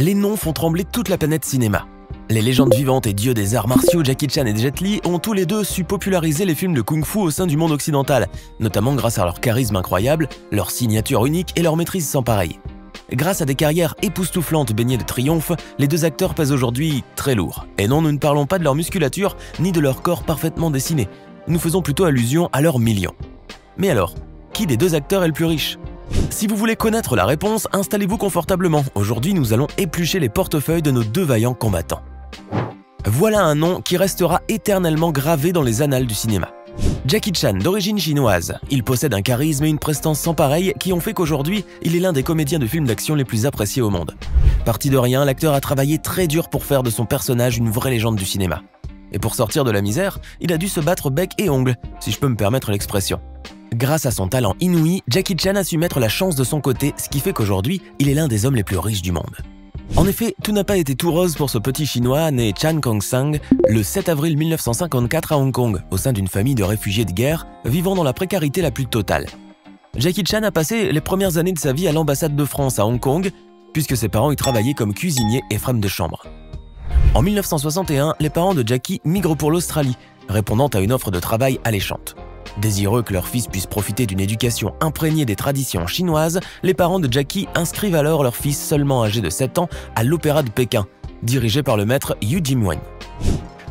Les noms font trembler toute la planète cinéma. Les légendes vivantes et dieux des arts martiaux Jackie Chan et Jet Li ont tous les deux su populariser les films de kung-fu au sein du monde occidental, notamment grâce à leur charisme incroyable, leur signature unique et leur maîtrise sans pareil. Grâce à des carrières époustouflantes baignées de triomphe, les deux acteurs pèsent aujourd'hui très lourd. Et non, nous ne parlons pas de leur musculature ni de leur corps parfaitement dessiné. Nous faisons plutôt allusion à leurs millions. Mais alors, qui des deux acteurs est le plus riche ? Si vous voulez connaître la réponse, installez-vous confortablement. Aujourd'hui, nous allons éplucher les portefeuilles de nos deux vaillants combattants. Voilà un nom qui restera éternellement gravé dans les annales du cinéma. Jackie Chan, d'origine chinoise, il possède un charisme et une prestance sans pareil qui ont fait qu'aujourd'hui, il est l'un des comédiens de films d'action les plus appréciés au monde. Parti de rien, l'acteur a travaillé très dur pour faire de son personnage une vraie légende du cinéma. Et pour sortir de la misère, il a dû se battre bec et ongle, si je peux me permettre l'expression. Grâce à son talent inouï, Jackie Chan a su mettre la chance de son côté, ce qui fait qu'aujourd'hui, il est l'un des hommes les plus riches du monde. En effet, tout n'a pas été tout rose pour ce petit Chinois né Chan Kong-sang le 7 avril 1954 à Hong Kong, au sein d'une famille de réfugiés de guerre, vivant dans la précarité la plus totale. Jackie Chan a passé les premières années de sa vie à l'ambassade de France à Hong Kong, puisque ses parents y travaillaient comme cuisiniers et femmes de chambre. En 1961, les parents de Jackie migrent pour l'Australie, répondant à une offre de travail alléchante. Désireux que leur fils puisse profiter d'une éducation imprégnée des traditions chinoises, les parents de Jackie inscrivent alors leur fils seulement âgé de 7 ans à l'Opéra de Pékin, dirigé par le maître Yu Jimwen.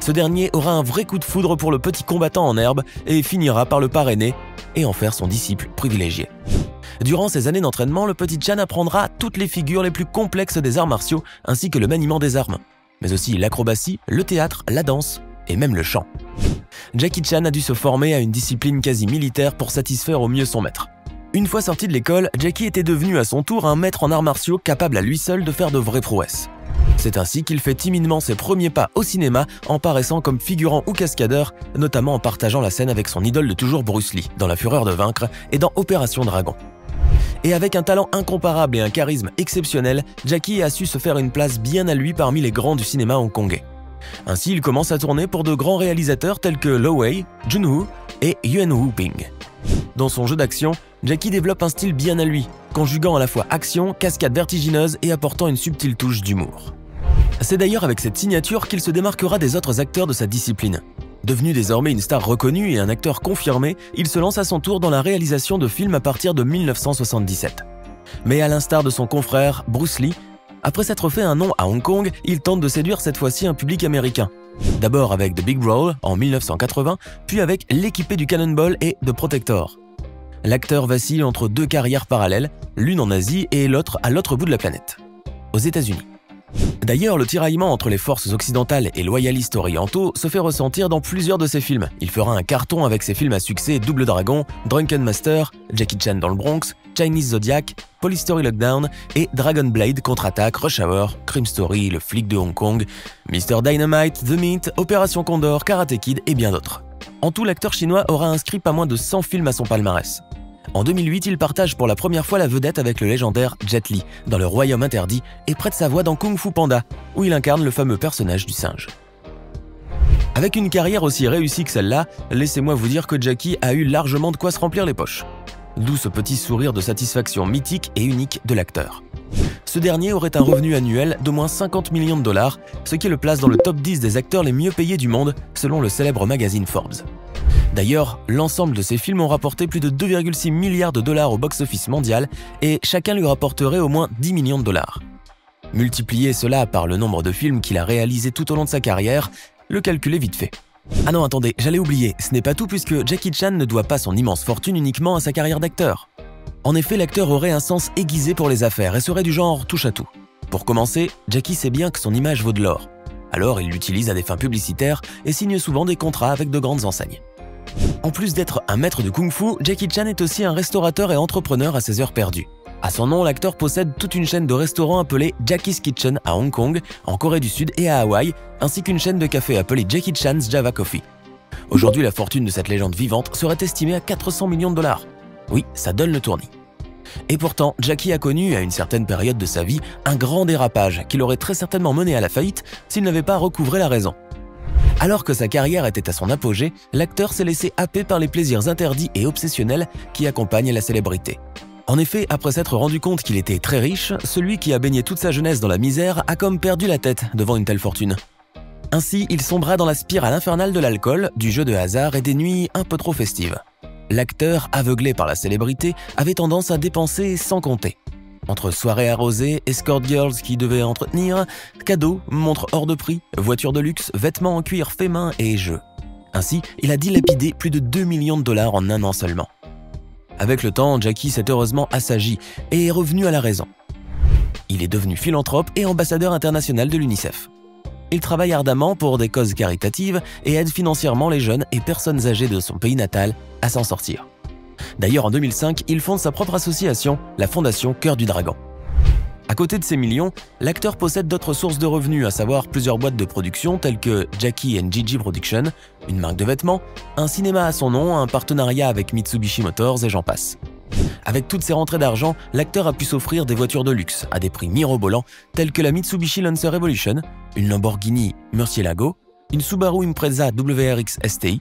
Ce dernier aura un vrai coup de foudre pour le petit combattant en herbe et finira par le parrainer et en faire son disciple privilégié. Durant ces années d'entraînement, le petit Chan apprendra toutes les figures les plus complexes des arts martiaux ainsi que le maniement des armes, mais aussi l'acrobatie, le théâtre, la danse et même le chant. Jackie Chan a dû se former à une discipline quasi militaire pour satisfaire au mieux son maître. Une fois sorti de l'école, Jackie était devenu à son tour un maître en arts martiaux capable à lui seul de faire de vraies prouesses. C'est ainsi qu'il fait timidement ses premiers pas au cinéma en paraissant comme figurant ou cascadeur, notamment en partageant la scène avec son idole de toujours Bruce Lee, dans La Fureur de vaincre et dans Opération Dragon. Et avec un talent incomparable et un charisme exceptionnel, Jackie a su se faire une place bien à lui parmi les grands du cinéma hongkongais. Ainsi, il commence à tourner pour de grands réalisateurs tels que Lo Wei, Jun-Woo et Yuen Woo-ping. Dans son jeu d'action, Jackie développe un style bien à lui, conjuguant à la fois action, cascade vertigineuse et apportant une subtile touche d'humour. C'est d'ailleurs avec cette signature qu'il se démarquera des autres acteurs de sa discipline. Devenu désormais une star reconnue et un acteur confirmé, il se lance à son tour dans la réalisation de films à partir de 1977. Mais à l'instar de son confrère Bruce Lee, après s'être fait un nom à Hong Kong, il tente de séduire cette fois-ci un public américain. D'abord avec The Big Brawl en 1980, puis avec L'équipé du Cannonball et The Protector. L'acteur vacille entre deux carrières parallèles, l'une en Asie et l'autre à l'autre bout de la planète, aux États-Unis. D'ailleurs, le tiraillement entre les forces occidentales et loyalistes orientaux se fait ressentir dans plusieurs de ses films. Il fera un carton avec ses films à succès Double Dragon, Drunken Master, Jackie Chan dans le Bronx, Chinese Zodiac, Police Story Lockdown et Dragon Blade Contre-Attaque, Rush Hour, Crime Story, Le Flic de Hong Kong, Mr. Dynamite, The Mint, Opération Condor, Karate Kid et bien d'autres. En tout, l'acteur chinois aura inscrit pas moins de 100 films à son palmarès. En 2008, il partage pour la première fois la vedette avec le légendaire Jet Li dans Le Royaume Interdit et prête sa voix dans Kung Fu Panda, où il incarne le fameux personnage du singe. Avec une carrière aussi réussie que celle-là, laissez-moi vous dire que Jackie a eu largement de quoi se remplir les poches. D'où ce petit sourire de satisfaction mythique et unique de l'acteur. Ce dernier aurait un revenu annuel d'au moins 50 millions de dollars, ce qui le place dans le top 10 des acteurs les mieux payés du monde, selon le célèbre magazine Forbes. D'ailleurs, l'ensemble de ses films ont rapporté plus de 2,6 milliards de dollars au box-office mondial et chacun lui rapporterait au moins 10 millions de dollars. Multipliez cela par le nombre de films qu'il a réalisés tout au long de sa carrière, le calcul est vite fait. Ah non, attendez, j'allais oublier, ce n'est pas tout puisque Jackie Chan ne doit pas son immense fortune uniquement à sa carrière d'acteur. En effet, l'acteur aurait un sens aiguisé pour les affaires et serait du genre touche à tout. Pour commencer, Jackie sait bien que son image vaut de l'or. Alors il l'utilise à des fins publicitaires et signe souvent des contrats avec de grandes enseignes. En plus d'être un maître de kung-fu, Jackie Chan est aussi un restaurateur et entrepreneur à ses heures perdues. À son nom, l'acteur possède toute une chaîne de restaurants appelée Jackie's Kitchen à Hong Kong, en Corée du Sud et à Hawaï, ainsi qu'une chaîne de café appelée Jackie Chan's Java Coffee. Aujourd'hui, la fortune de cette légende vivante serait estimée à 400 millions de dollars. Oui, ça donne le tournis. Et pourtant, Jackie a connu, à une certaine période de sa vie, un grand dérapage qui l'aurait très certainement mené à la faillite s'il n'avait pas recouvré la raison. Alors que sa carrière était à son apogée, l'acteur s'est laissé happer par les plaisirs interdits et obsessionnels qui accompagnent la célébrité. En effet, après s'être rendu compte qu'il était très riche, celui qui a baigné toute sa jeunesse dans la misère a comme perdu la tête devant une telle fortune. Ainsi, il sombra dans la spirale infernale de l'alcool, du jeu de hasard et des nuits un peu trop festives. L'acteur, aveuglé par la célébrité, avait tendance à dépenser sans compter. Entre soirées arrosées, escort girls qui devaient entretenir, cadeaux, montres hors de prix, voitures de luxe, vêtements en cuir fait main et jeux. Ainsi, il a dilapidé plus de 2 millions de dollars en un an seulement. Avec le temps, Jackie s'est heureusement assagi et est revenu à la raison. Il est devenu philanthrope et ambassadeur international de l'UNICEF. Il travaille ardemment pour des causes caritatives et aide financièrement les jeunes et personnes âgées de son pays natal à s'en sortir. D'ailleurs, en 2005, il fonde sa propre association, la Fondation Cœur du Dragon. À côté de ces millions, l'acteur possède d'autres sources de revenus, à savoir plusieurs boîtes de production telles que Jackie & Gigi Production, une marque de vêtements, un cinéma à son nom, un partenariat avec Mitsubishi Motors et j'en passe. Avec toutes ces rentrées d'argent, l'acteur a pu s'offrir des voitures de luxe à des prix mirobolants telles que la Mitsubishi Lancer Evolution, une Lamborghini Murcielago, une Subaru Impreza WRX STI,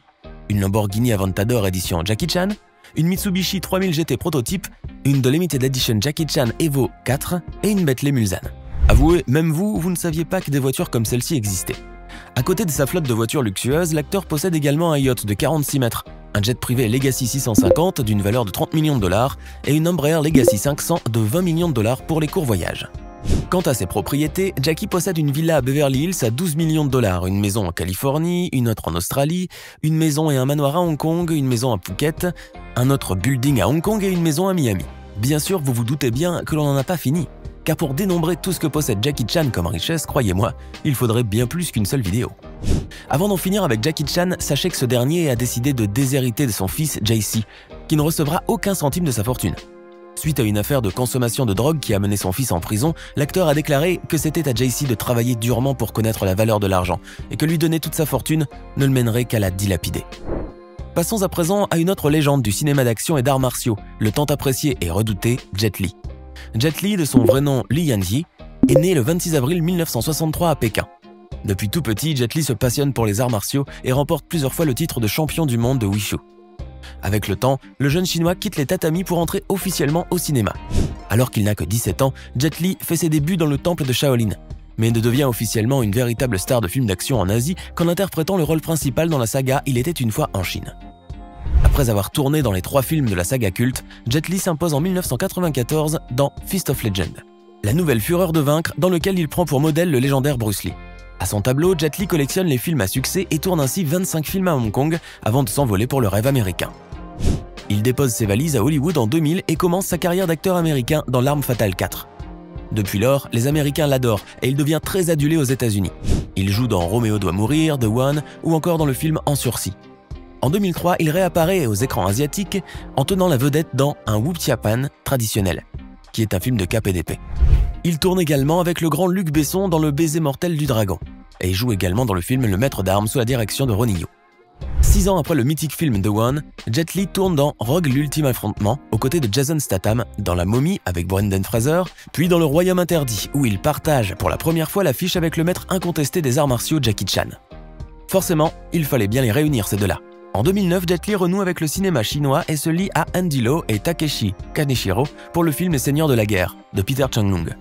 une Lamborghini Aventador édition Jackie Chan, une Mitsubishi 3000 GT prototype, une de Limited Edition Jackie Chan Evo 4 et une Bentley Mulsanne. Avouez, même vous ne saviez pas que des voitures comme celle-ci existaient. À côté de sa flotte de voitures luxueuses, l'acteur possède également un yacht de 46 mètres, un jet privé Legacy 650 d'une valeur de 30 millions de dollars et une Embraer Legacy 500 de 20 millions de dollars pour les courts voyages. Quant à ses propriétés, Jackie possède une villa à Beverly Hills à 12 millions de dollars, une maison en Californie, une autre en Australie, une maison et un manoir à Hong Kong, une maison à Phuket, un autre building à Hong Kong et une maison à Miami. Bien sûr, vous vous doutez bien que l'on n'en a pas fini, car pour dénombrer tout ce que possède Jackie Chan comme richesse, croyez-moi, il faudrait bien plus qu'une seule vidéo. Avant d'en finir avec Jackie Chan, sachez que ce dernier a décidé de déshériter de son fils JC, qui ne recevra aucun centime de sa fortune. Suite à une affaire de consommation de drogue qui a mené son fils en prison, l'acteur a déclaré que c'était à JC de travailler durement pour connaître la valeur de l'argent et que lui donner toute sa fortune ne le mènerait qu'à la dilapider. Passons à présent à une autre légende du cinéma d'action et d'arts martiaux, le tant apprécié et redouté Jet Li. Jet Li, de son vrai nom Li Yanji, est né le 26 avril 1963 à Pékin. Depuis tout petit, Jet Li se passionne pour les arts martiaux et remporte plusieurs fois le titre de champion du monde de Wushu. Avec le temps, le jeune chinois quitte les tatamis pour entrer officiellement au cinéma. Alors qu'il n'a que 17 ans, Jet Li fait ses débuts dans le temple de Shaolin, mais ne devient officiellement une véritable star de films d'action en Asie qu'en interprétant le rôle principal dans la saga Il était une fois en Chine. Après avoir tourné dans les 3 films de la saga culte, Jet Li s'impose en 1994 dans Fist of Legend, la nouvelle fureur de vaincre dans lequel il prend pour modèle le légendaire Bruce Lee. À son tableau, Jet Li collectionne les films à succès et tourne ainsi 25 films à Hong Kong avant de s'envoler pour le rêve américain. Il dépose ses valises à Hollywood en 2000 et commence sa carrière d'acteur américain dans L'Arme Fatale 4. Depuis lors, les Américains l'adorent et il devient très adulé aux États-Unis. Il joue dans Roméo doit mourir, The One ou encore dans le film En sursis. En 2003, il réapparaît aux écrans asiatiques en tenant la vedette dans Un Wuxia-Pan traditionnel, qui est un film de cap et d'épée. Il tourne également avec le grand Luc Besson dans Le baiser mortel du dragon et joue également dans le film Le Maître d'armes sous la direction de Ronnie Yu. 6 ans après le mythique film The One, Jet Li tourne dans Rogue l'ultime affrontement aux côtés de Jason Statham, dans La momie avec Brendan Fraser, puis dans Le Royaume interdit où il partage pour la première fois l'affiche avec le maître incontesté des arts martiaux Jackie Chan. Forcément, il fallait bien les réunir ces deux-là. En 2009, Jet Li renoue avec le cinéma chinois et se lie à Andy Lau et Takeshi Kaneshiro pour le film Les Seigneurs de la guerre de Peter Chung-Lung.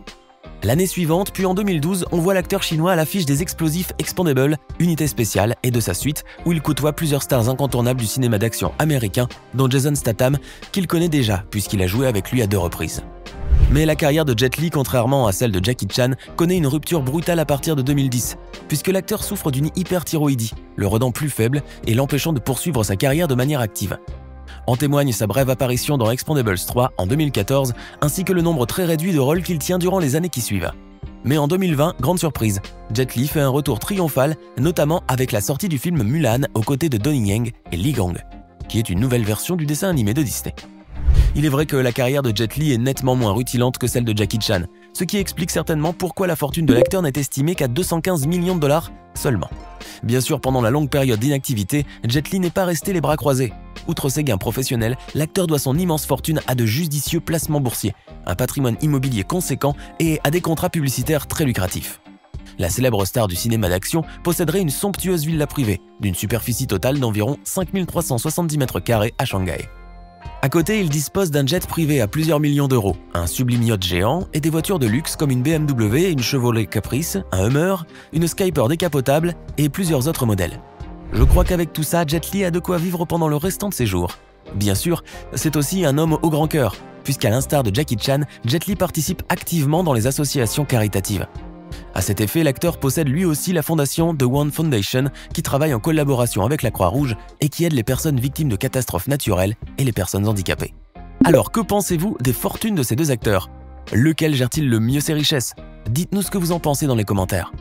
L'année suivante, puis en 2012, on voit l'acteur chinois à l'affiche des explosifs Expendables, unité spéciale, et de sa suite, où il côtoie plusieurs stars incontournables du cinéma d'action américain, dont Jason Statham, qu'il connaît déjà, puisqu'il a joué avec lui à 2 reprises. Mais la carrière de Jet Li, contrairement à celle de Jackie Chan, connaît une rupture brutale à partir de 2010, puisque l'acteur souffre d'une hyperthyroïdie, le rendant plus faible et l'empêchant de poursuivre sa carrière de manière active. En témoigne sa brève apparition dans Expendables 3 en 2014, ainsi que le nombre très réduit de rôles qu'il tient durant les années qui suivent. Mais en 2020, grande surprise, Jet Li fait un retour triomphal, notamment avec la sortie du film Mulan aux côtés de Donnie Yen et Li Gong, qui est une nouvelle version du dessin animé de Disney. Il est vrai que la carrière de Jet Li est nettement moins rutilante que celle de Jackie Chan, ce qui explique certainement pourquoi la fortune de l'acteur n'est estimée qu'à 215 millions de dollars seulement. Bien sûr, pendant la longue période d'inactivité, Jet Li n'est pas resté les bras croisés. Outre ses gains professionnels, l'acteur doit son immense fortune à de judicieux placements boursiers, un patrimoine immobilier conséquent et à des contrats publicitaires très lucratifs. La célèbre star du cinéma d'action posséderait une somptueuse villa privée, d'une superficie totale d'environ 5370 m² à Shanghai. À côté, il dispose d'un jet privé à plusieurs millions d'euros, un sublime yacht géant et des voitures de luxe comme une BMW, une Chevrolet Caprice, un Hummer, une Skyper décapotable et plusieurs autres modèles. Je crois qu'avec tout ça, Jet Li a de quoi vivre pendant le restant de ses jours. Bien sûr, c'est aussi un homme au grand cœur, puisqu'à l'instar de Jackie Chan, Jet Li participe activement dans les associations caritatives. À cet effet, l'acteur possède lui aussi la fondation The One Foundation qui travaille en collaboration avec la Croix-Rouge et qui aide les personnes victimes de catastrophes naturelles et les personnes handicapées. Alors, que pensez-vous des fortunes de ces deux acteurs? Lequel gère-t-il le mieux ses richesses? Dites-nous ce que vous en pensez dans les commentaires.